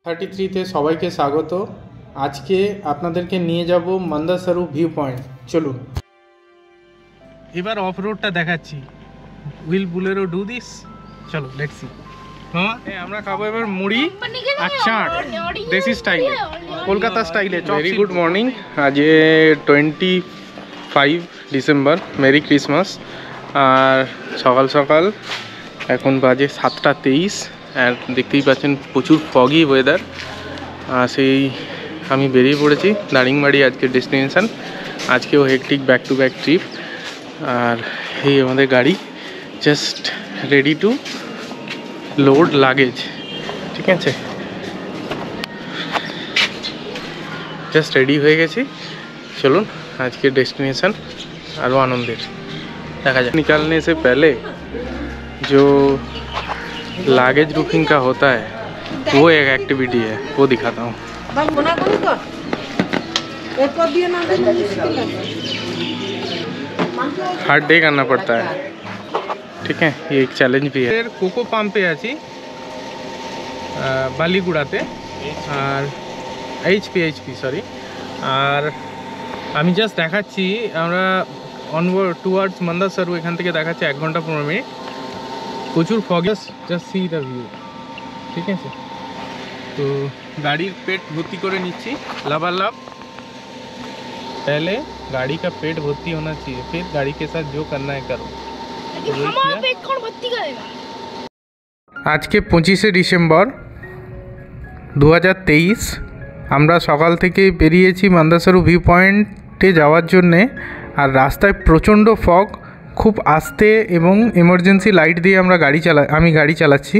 33তে সবাইকে স্বাগত। আজকে আপনাদেরকে নিয়ে যাব মন্দারসারু ভিউ পয়েন্ট। চলুন এবার অফ রোডটা দেখাচ্ছি। Will Bolero do this? চলো লেটস সি। হ্যাঁ, আমরা খাবো এবার মুড়ি আর চাট, দেশি স্টাইলে, কলকাতা স্টাইলে। Very good morning. আজ 25 ডিসেম্বর, মেরি ক্রিসমাস। আর সকাল সকাল এখন বাজে 7:23 আর দেখতেই পাচ্ছেন প্রচুর ফগি ওয়েদার। সেই আমি বেরিয়ে পড়েছি দারিংবাড়ি, আজকের ডেস্টিনেশান। আজকেও hectic back to back trip. আর এই আমাদের গাড়ি just ready to load luggage, ঠিক আছে? জাস্ট রেডি হয়ে গেছি। চলুন আজকের ডেস্টিনেশান আরও आनंदेर देखा जाए। निकालने से पहले जो लागेज बुकिंग का होता है वो एक एक्टिविटी है, वो दिखाता हूँ। हार्ड डे करना पड़ता है, ठीक है? ये एक चैलेंज भी है। कोको पाम्प पे आছি বালিগুড়াতে, আর এইচপি সরি। আর আমি জাস্ট দেখাচ্ছি আমরা অনওয়ার্ড টুয়ার্ডস মন্দারসারু, এখান থেকে দেখাচ্ছে 1 ঘন্টা 15 মিনিট। প্রচুর fog, just see the view, ঠিক আছে? তো গাড়ির পেট ভর্তি করে নিচ্ছি लबालब। पहले गाड़ी का पेट भर्ती होना चाहिए, फिर गाड़ी के साथ जो करना है करो। हमारा पेट कौन भर्ती करेगा? आज के 25 ডিসেম্বর 2023 আমরা সকাল থেকে বেরিয়েছি মন্দারসারু ভিউ পয়েন্টে যাওয়ার জন্যে। আর রাস্তায় প্রচণ্ড ফগ, খুব আস্তে এবং এমার্জেন্সি লাইট দিয়ে আমি গাড়ি চালাচ্ছি।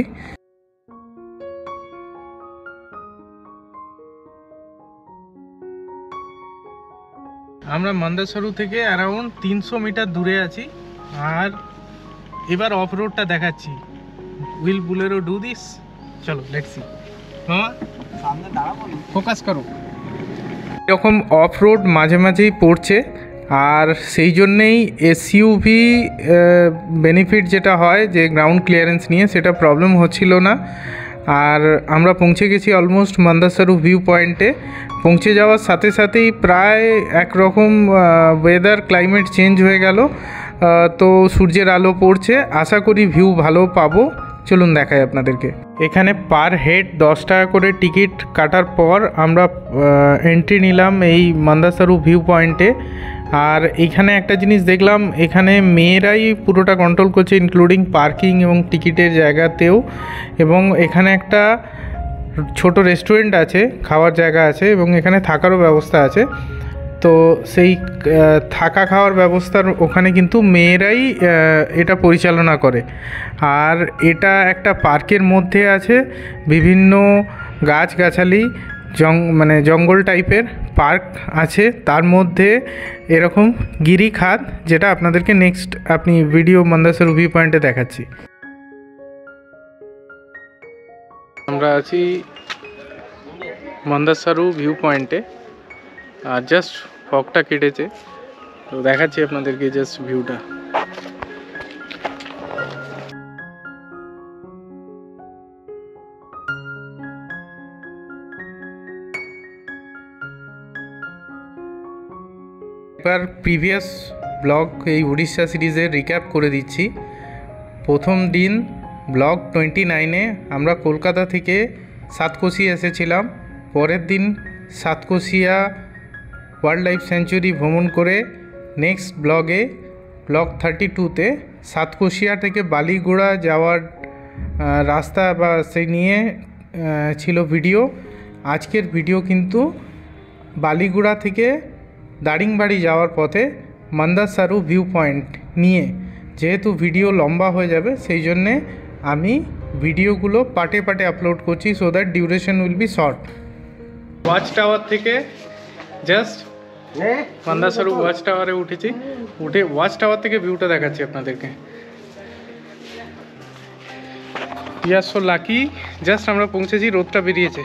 আমরা মন্দারসারু থেকে অ্যারাউন্ড 300 মিটার দূরে আছি। আর এবার অফ রোডটা দেখাচ্ছি। Will Bolero do this? চলো লেটস সি। হ্যাঁ, সামনে দাঁড়াবো, ফোকাস করো। এরকম অফ রোড মাঝে মাঝেই পড়ছে, আর সেই জন্যেই এসইউভি বেনিফিট যেটা হয় যে গ্রাউন্ড ক্লিয়ারেন্স নিয়ে, সেটা প্রবলেম হচ্ছিল না। আর আমরা পৌঁছে গেছি অলমোস্ট মন্দারসারু ভিউ পয়েন্টে। পৌঁছে যাওয়ার সাথে সাথেই প্রায় একরকম ওয়েদার ক্লাইমেট চেঞ্জ হয়ে গেল। তো সূর্যের আলো পড়ছে, আশা করি ভিউ ভালো পাবো। চলুন দেখাই আপনাদেরকে। এখানে পার হেড 10 টাকা করে টিকিট কাটার পর আমরা এন্ট্রি নিলাম এই মন্দারসারু ভিউ পয়েন্টে। আর এখানে একটা জিনিস দেখলাম, এখানে মেয়েরাই পুরোটা কন্ট্রোল করছে, ইনক্লুডিং পার্কিং এবং টিকিটের জায়গাতেও। এবং এখানে একটা ছোট রেস্টুরেন্ট আছে, খাওয়ার জায়গা আছে, এবং এখানে থাকারও ব্যবস্থা আছে। তো সেই থাকা খাওয়ার ব্যবস্থার ওখানে কিন্তু মেয়েরাই এটা পরিচালনা করে। আর এটা একটা পার্কের মধ্যে আছে, বিভিন্ন গাছগাছালি, মানে জঙ্গল টাইপের পার্ক আছে। তার মধ্যে এরকম গিরিখাত, যেটা আপনাদেরকে নেক্সট ভিডিও মন্দারসারু ভিউ পয়েন্টে দেখাচ্ছি। আমরা আছি মন্দারসারু ভিউ পয়েন্টে, আর জাস্ট ফগটা কেটেছে, তো দেখাচ্ছি আপনাদেরকে জাস্ট ভিউটা। এবার প্রিভিয়াস ব্লগ এই উড়িষ্যা সিরিজের রিক্যাপ করে দিচ্ছি। প্রথম দিন ব্লগ 29-এ আমরা কলকাতা থেকে সাতকোশিয়া এসেছিলাম। পরের দিন সাতকোশিয়া ওয়াইল্ড লাইফ স্যাঞ্চুরি ভ্রমণ করে নেক্সট ব্লগ 32-তে সাতকোশিয়া থেকে বালিগুড়া যাওয়ার রাস্তা বা সেই নিয়ে ছিল ভিডিও। আজকের ভিডিও কিন্তু বালিগুড়া থেকে দারিংবাড়ি যাওয়ার পথে মন্দারসারু ভিউ পয়েন্ট নিয়ে। যেহেতু ভিডিও লম্বা হয়ে যাবে, সেই জন্যে আমি ভিডিওগুলো পার্টে পার্টে আপলোড করছি, so that duration will be short. Watch tower থেকে জাস্ট মন্দারসারু ওয়াচ টাওয়ারে উঠেছি। উঠে ওয়াচ টাওয়ার থেকে ভিউটা দেখাচ্ছি আপনাদেরকে। We are so lucky, just আমরা পৌঁছেছি, রোদটা বেরিয়েছে।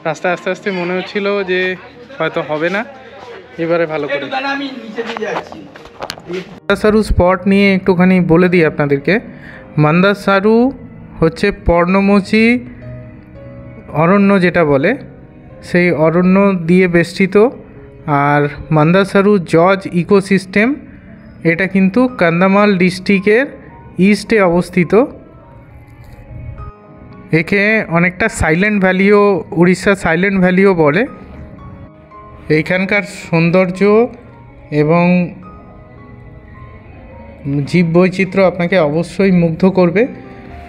রাস্তায় আস্তে আস্তে মনে হচ্ছিল যে হয়তো হবে না, এবারে ভালো করে। মন্দারসারু স্পট নিয়ে একটুখানি বলে দিই আপনাদেরকে। মন্দারসারু হচ্ছে পর্ণমোচী অরণ্য যেটা বলে সেই অরণ্য দিয়ে বেষ্টিত। আর মান্দাসারু জজ ইকোসিস্টেম, এটা কিন্তু কান্ধামাল ডিস্ট্রিক্টের ইস্টে অবস্থিত। একে অনেকটা সাইলেন্ট ভ্যালিও, উড়িষ্যা সাইলেন্ট ভ্যালিও বলে। এইখানকার সৌন্দর্য এবং জীববৈচিত্র্য আপনাকে অবশ্যই মুগ্ধ করবে।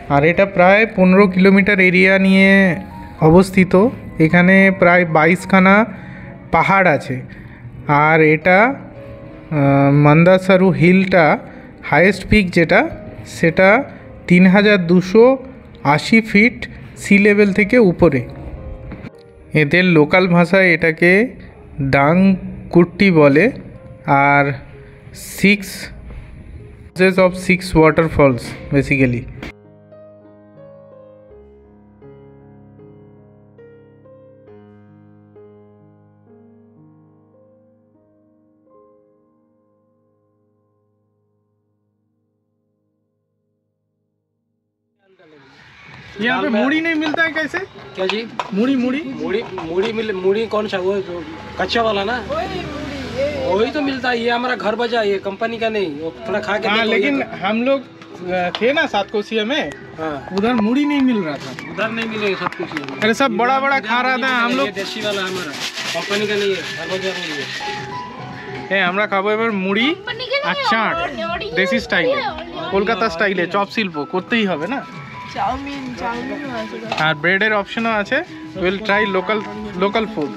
আর এটা প্রায় 15 কিলোমিটার এরিয়া নিয়ে অবস্থিত। এখানে প্রায় 22খানা পাহাড় আছে। আর এটা মান্দাসারু হিলটা হাইয়েস্ট পিক যেটা, সেটা 3280 ফিট সি লেভেল থেকে উপরে। এদের লোকাল ভাষায় এটাকে ডাং কুট্টি বলে। আর 6 of 6 waterfalls basically. यहाँ पे मूढ़ी नहीं मिलता है कैसे? क्या जी? मूढ़ी मूढ़ी मूढ़ी मूढ़ी मिल मूढ़ी कौन सा? वो जो कच्चा वाला ना, वही तो मिलता है। ये हमारा घर बजा, ये कंपनी का नहीं। वो थोड़ा खा के हाँ, देखो, लेकिन ये तो- हम लोग थे ना सातकोशिया में, हाँ, उधर मूढ़ी नहीं मिल रहा था। उधर नहीं मिलेगा सब कुछ ये। अरे सब बड़ा बड़ा खा रहा था हम लोग। ये देसी वाला हमारा, कंपनी का नहीं है, घर बजा नहीं है। হ্যাঁ, আমরা খাবো এবার মুড়ি আর চাট, দেশি স্টাইলে, কলকাতা স্টাইলে। চপ শিল্প করতেই হবে না। চাউমিন আছে। আর ব্রেডের অপশনও আছে। Will try local food.